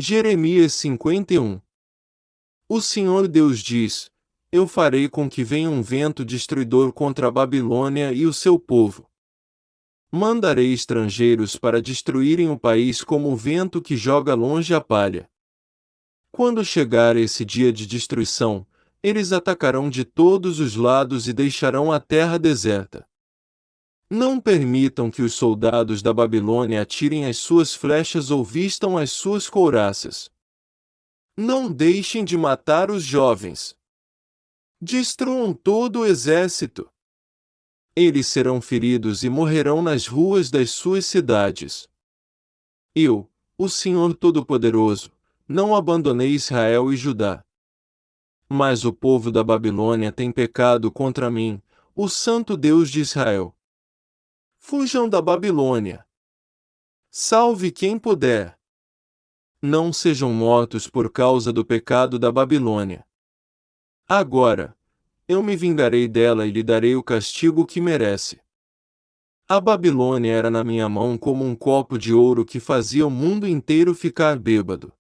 Jeremias 51. O Senhor Deus diz: Eu farei com que venha um vento destruidor contra a Babilônia e o seu povo. Mandarei estrangeiros para destruírem o país como o vento que joga longe a palha. Quando chegar esse dia de destruição, eles atacarão de todos os lados e deixarão a terra deserta. Não permitam que os soldados da Babilônia atirem as suas flechas ou vistam as suas couraças. Não deixem de matar os jovens. Destruam todo o exército. Eles serão feridos e morrerão nas ruas das suas cidades. Eu, o Senhor Todo-Poderoso, não abandonei Israel e Judá. Mas o povo da Babilônia tem pecado contra mim, o Santo Deus de Israel. Fujam da Babilônia. Salve quem puder. Não sejam mortos por causa do pecado da Babilônia. Agora, eu me vingarei dela e lhe darei o castigo que merece. A Babilônia era na minha mão como um copo de ouro que fazia o mundo inteiro ficar bêbado.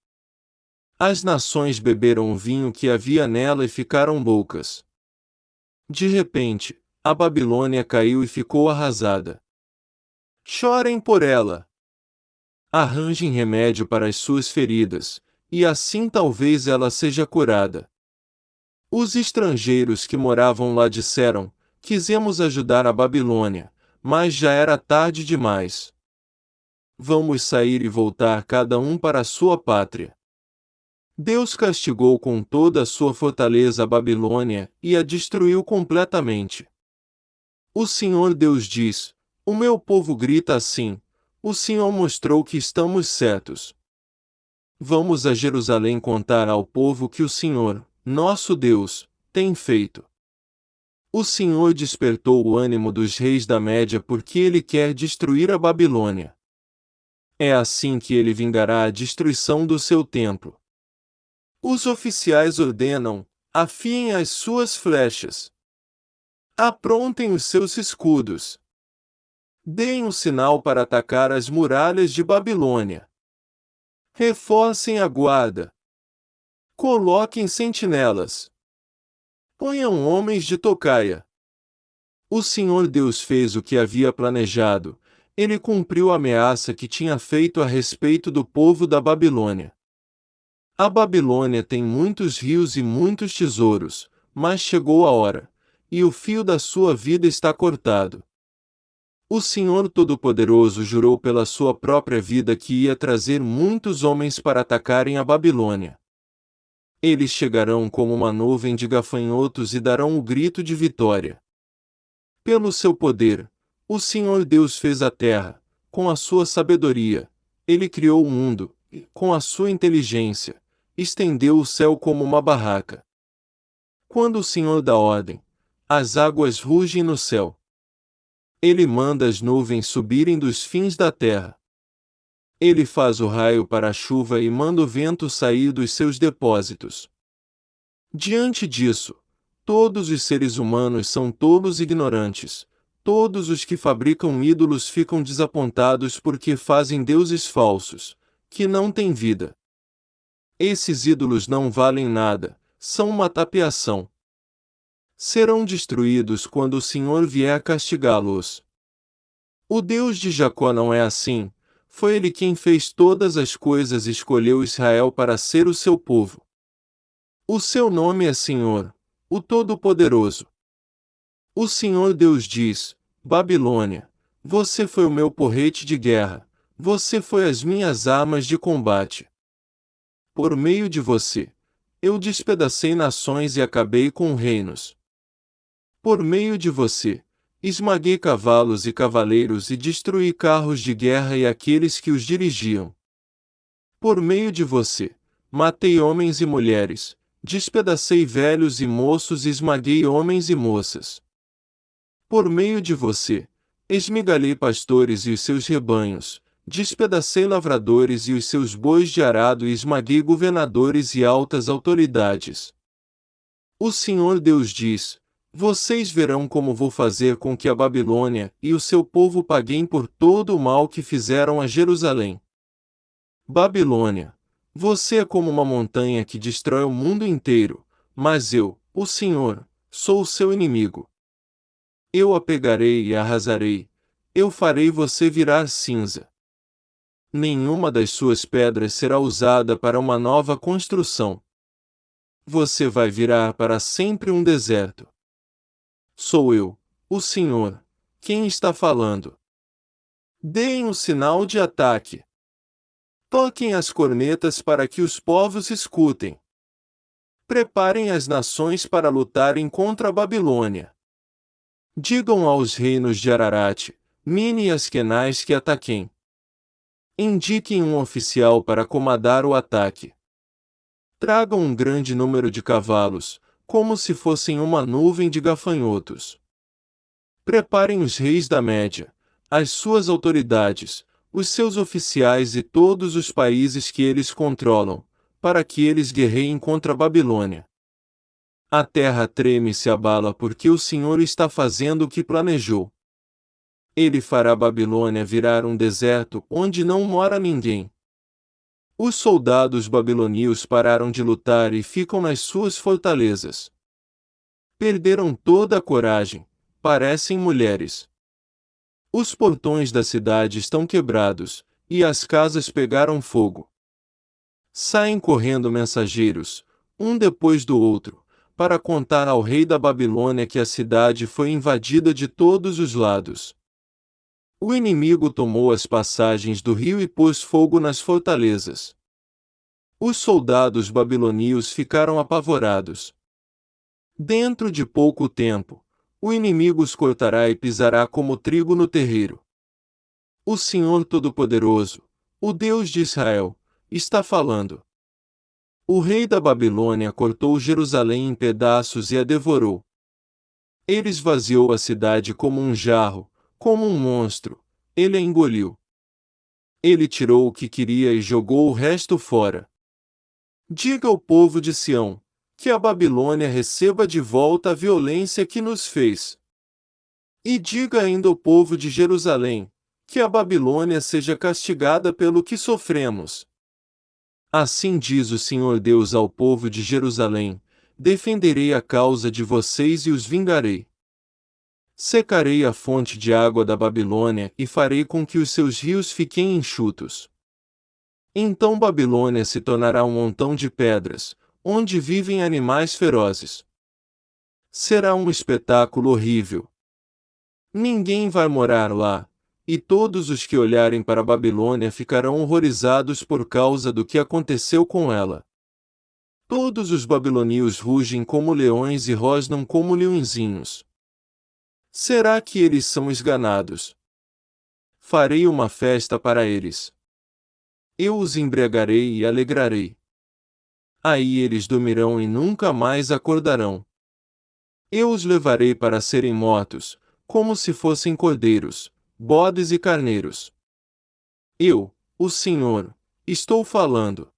As nações beberam o vinho que havia nela e ficaram loucas. De repente, a Babilônia caiu e ficou arrasada. Chorem por ela. Arranjem remédio para as suas feridas, e assim talvez ela seja curada. Os estrangeiros que moravam lá disseram: Quisemos ajudar a Babilônia, mas já era tarde demais. Vamos sair e voltar cada um para a sua pátria. Deus castigou com toda a sua fortaleza a Babilônia e a destruiu completamente. O Senhor Deus diz: O meu povo grita assim: O Senhor mostrou que estamos certos. Vamos a Jerusalém contar ao povo que o Senhor, nosso Deus, tem feito. O Senhor despertou o ânimo dos reis da Média porque ele quer destruir a Babilônia. É assim que ele vingará a destruição do seu templo. Os oficiais ordenam: afiem as suas flechas. Aprontem os seus escudos. Deem um sinal para atacar as muralhas de Babilônia. Reforcem a guarda. Coloquem sentinelas. Ponham homens de tocaia. O Senhor Deus fez o que havia planejado, ele cumpriu a ameaça que tinha feito a respeito do povo da Babilônia. A Babilônia tem muitos rios e muitos tesouros, mas chegou a hora, e o fio da sua vida está cortado. O Senhor Todo-Poderoso jurou pela sua própria vida que ia trazer muitos homens para atacarem a Babilônia. Eles chegarão como uma nuvem de gafanhotos e darão o grito de vitória. Pelo seu poder, o Senhor Deus fez a terra, com a sua sabedoria, ele criou o mundo, e, com a sua inteligência, estendeu o céu como uma barraca. Quando o Senhor dá ordem, as águas rugem no céu. Ele manda as nuvens subirem dos fins da terra. Ele faz o raio para a chuva e manda o vento sair dos seus depósitos. Diante disso, todos os seres humanos são tolos e ignorantes. Todos os que fabricam ídolos ficam desapontados porque fazem deuses falsos, que não têm vida. Esses ídolos não valem nada, são uma tapeação. Serão destruídos quando o Senhor vier castigá-los. O Deus de Jacó não é assim, foi ele quem fez todas as coisas e escolheu Israel para ser o seu povo. O seu nome é Senhor, o Todo-Poderoso. O Senhor Deus diz: Babilônia, você foi o meu porrete de guerra, você foi as minhas armas de combate. Por meio de você, eu despedacei nações e acabei com reinos. Por meio de você, esmaguei cavalos e cavaleiros e destruí carros de guerra e aqueles que os dirigiam. Por meio de você, matei homens e mulheres, despedacei velhos e moços e esmaguei homens e moças. Por meio de você, esmigalhei pastores e os seus rebanhos, despedacei lavradores e os seus bois de arado e esmaguei governadores e altas autoridades. O Senhor Deus diz: Vocês verão como vou fazer com que a Babilônia e o seu povo paguem por todo o mal que fizeram a Jerusalém. Babilônia, Você é como uma montanha que destrói o mundo inteiro, mas eu, o Senhor, sou o seu inimigo. Eu a pegarei e a arrasarei, eu farei você virar cinza. Nenhuma das suas pedras será usada para uma nova construção. Você vai virar para sempre um deserto. Sou eu, o Senhor, quem está falando. Deem um sinal de ataque. Toquem as cornetas para que os povos escutem. Preparem as nações para lutarem contra a Babilônia. Digam aos reinos de Ararat, Mine e Askenaz que ataquem. Indiquem um oficial para comandar o ataque. Tragam um grande número de cavalos, como se fossem uma nuvem de gafanhotos. Preparem os reis da Média, as suas autoridades, os seus oficiais e todos os países que eles controlam, para que eles guerreiem contra a Babilônia. A terra treme e se abala porque o Senhor está fazendo o que planejou. Ele fará a Babilônia virar um deserto onde não mora ninguém. Os soldados babilônios pararam de lutar e ficam nas suas fortalezas. Perderam toda a coragem, parecem mulheres. Os portões da cidade estão quebrados, e as casas pegaram fogo. Saem correndo mensageiros, um depois do outro, para contar ao rei da Babilônia que a cidade foi invadida de todos os lados. O inimigo tomou as passagens do rio e pôs fogo nas fortalezas. Os soldados babilônios ficaram apavorados. Dentro de pouco tempo, o inimigo os cortará e pisará como trigo no terreiro. O Senhor Todo-Poderoso, o Deus de Israel, está falando. O rei da Babilônia cortou Jerusalém em pedaços e a devorou. Ele esvaziou a cidade como um jarro, como um monstro, ele a engoliu. Ele tirou o que queria e jogou o resto fora. Diga ao povo de Sião, que a Babilônia receba de volta a violência que nos fez. E diga ainda ao povo de Jerusalém, que a Babilônia seja castigada pelo que sofremos. Assim diz o Senhor Deus ao povo de Jerusalém: defenderei a causa de vocês e os vingarei. Secarei a fonte de água da Babilônia e farei com que os seus rios fiquem enxutos. Então Babilônia se tornará um montão de pedras, onde vivem animais ferozes. Será um espetáculo horrível. Ninguém vai morar lá, e todos os que olharem para a Babilônia ficarão horrorizados por causa do que aconteceu com ela. Todos os babilônios rugem como leões e rosnam como leõezinhos. Será que eles são esganados? Farei uma festa para eles. Eu os embriagarei e alegrarei. Aí eles dormirão e nunca mais acordarão. Eu os levarei para serem mortos, como se fossem cordeiros, bodes e carneiros. Eu, o Senhor, estou falando.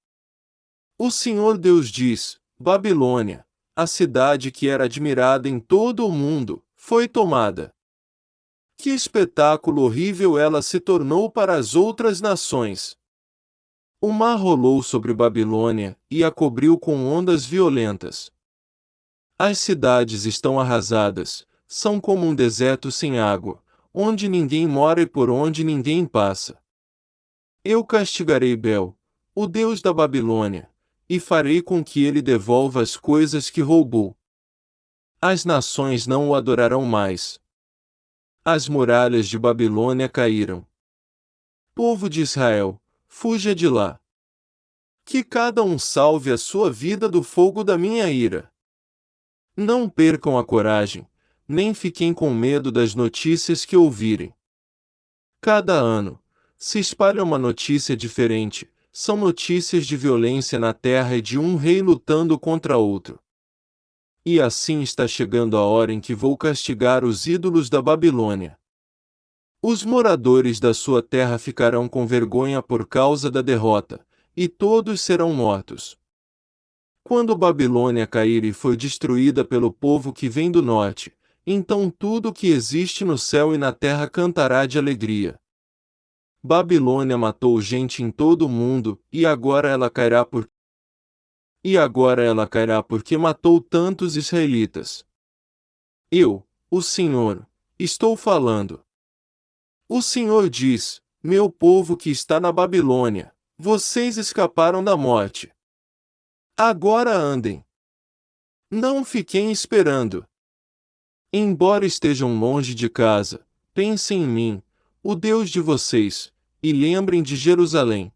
O Senhor Deus diz: Babilônia, a cidade que era admirada em todo o mundo, foi tomada. Que espetáculo horrível ela se tornou para as outras nações! O mar rolou sobre Babilônia e a cobriu com ondas violentas. As cidades estão arrasadas, são como um deserto sem água, onde ninguém mora e por onde ninguém passa. Eu castigarei Bel, o deus da Babilônia, e farei com que ele devolva as coisas que roubou. As nações não o adorarão mais. As muralhas de Babilônia caíram. Povo de Israel, fuja de lá. Que cada um salve a sua vida do fogo da minha ira. Não percam a coragem, nem fiquem com medo das notícias que ouvirem. Cada ano, se espalha uma notícia diferente, são notícias de violência na terra e de um rei lutando contra outro. E assim está chegando a hora em que vou castigar os ídolos da Babilônia. Os moradores da sua terra ficarão com vergonha por causa da derrota, e todos serão mortos. Quando Babilônia cair e for destruída pelo povo que vem do norte, então tudo o que existe no céu e na terra cantará de alegria. Babilônia matou gente em todo o mundo, e agora ela cairá porque matou tantos israelitas. Eu, o Senhor, estou falando. O Senhor diz: meu povo que está na Babilônia, vocês escaparam da morte. Agora andem. Não fiquem esperando. Embora estejam longe de casa, pensem em mim, o Deus de vocês, e lembrem de Jerusalém.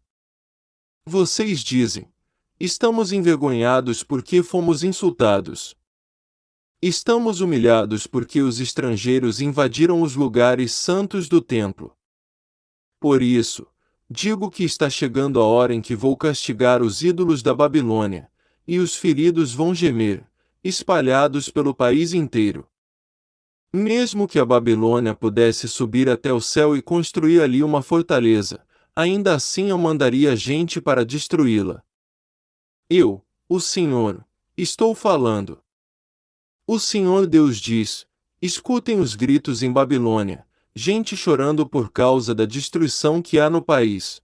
Vocês dizem: estamos envergonhados porque fomos insultados. Estamos humilhados porque os estrangeiros invadiram os lugares santos do templo. Por isso, digo que está chegando a hora em que vou castigar os ídolos da Babilônia, e os feridos vão gemer, espalhados pelo país inteiro. Mesmo que a Babilônia pudesse subir até o céu e construir ali uma fortaleza, ainda assim eu mandaria gente para destruí-la. Eu, o Senhor, estou falando. O Senhor Deus diz: escutem os gritos em Babilônia, gente chorando por causa da destruição que há no país.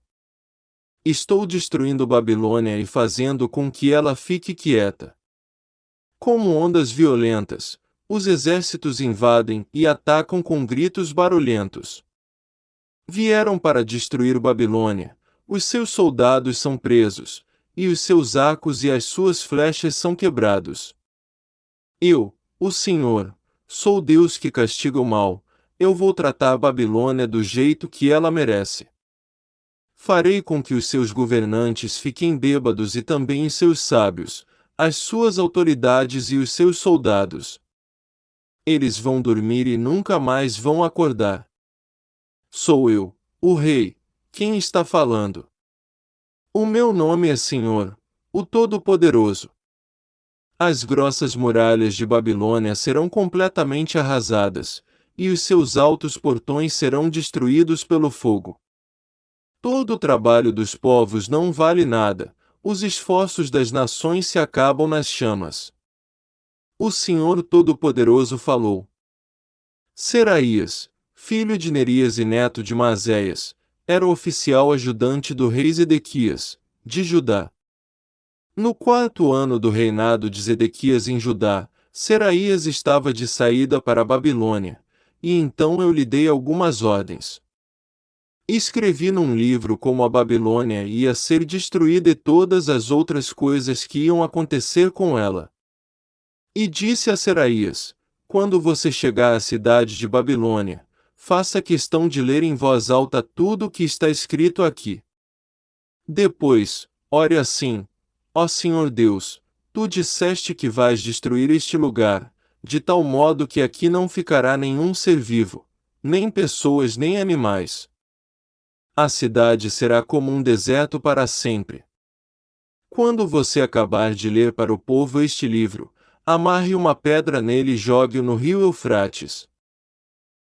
Estou destruindo Babilônia e fazendo com que ela fique quieta. Como ondas violentas, os exércitos invadem e atacam com gritos barulhentos. Vieram para destruir Babilônia, os seus soldados são presos, e os seus arcos e as suas flechas são quebrados. Eu, o Senhor, sou Deus que castiga o mal, eu vou tratar a Babilônia do jeito que ela merece. Farei com que os seus governantes fiquem bêbados e também os seus sábios, as suas autoridades e os seus soldados. Eles vão dormir e nunca mais vão acordar. Sou eu, o Rei, quem está falando. O meu nome é Senhor, o Todo-Poderoso. As grossas muralhas de Babilônia serão completamente arrasadas, e os seus altos portões serão destruídos pelo fogo. Todo o trabalho dos povos não vale nada, os esforços das nações se acabam nas chamas. O Senhor Todo-Poderoso falou. Seraías, filho de Nerias e neto de Maazéias, era o oficial ajudante do rei Zedequias, de Judá. No 4º ano do reinado de Zedequias em Judá, Seraías estava de saída para a Babilônia, e então eu lhe dei algumas ordens. Escrevi num livro como a Babilônia ia ser destruída e todas as outras coisas que iam acontecer com ela. E disse a Seraías: quando você chegar à cidade de Babilônia, faça questão de ler em voz alta tudo o que está escrito aqui. Depois, ore assim: ó Senhor Deus, tu disseste que vais destruir este lugar, de tal modo que aqui não ficará nenhum ser vivo, nem pessoas nem animais. A cidade será como um deserto para sempre. Quando você acabar de ler para o povo este livro, amarre uma pedra nele e jogue-o no rio Eufrates.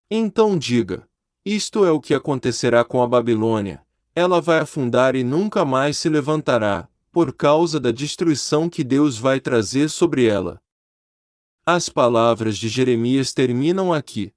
Então diga: isto é o que acontecerá com a Babilônia, ela vai afundar e nunca mais se levantará, por causa da destruição que Deus vai trazer sobre ela. As palavras de Jeremias terminam aqui.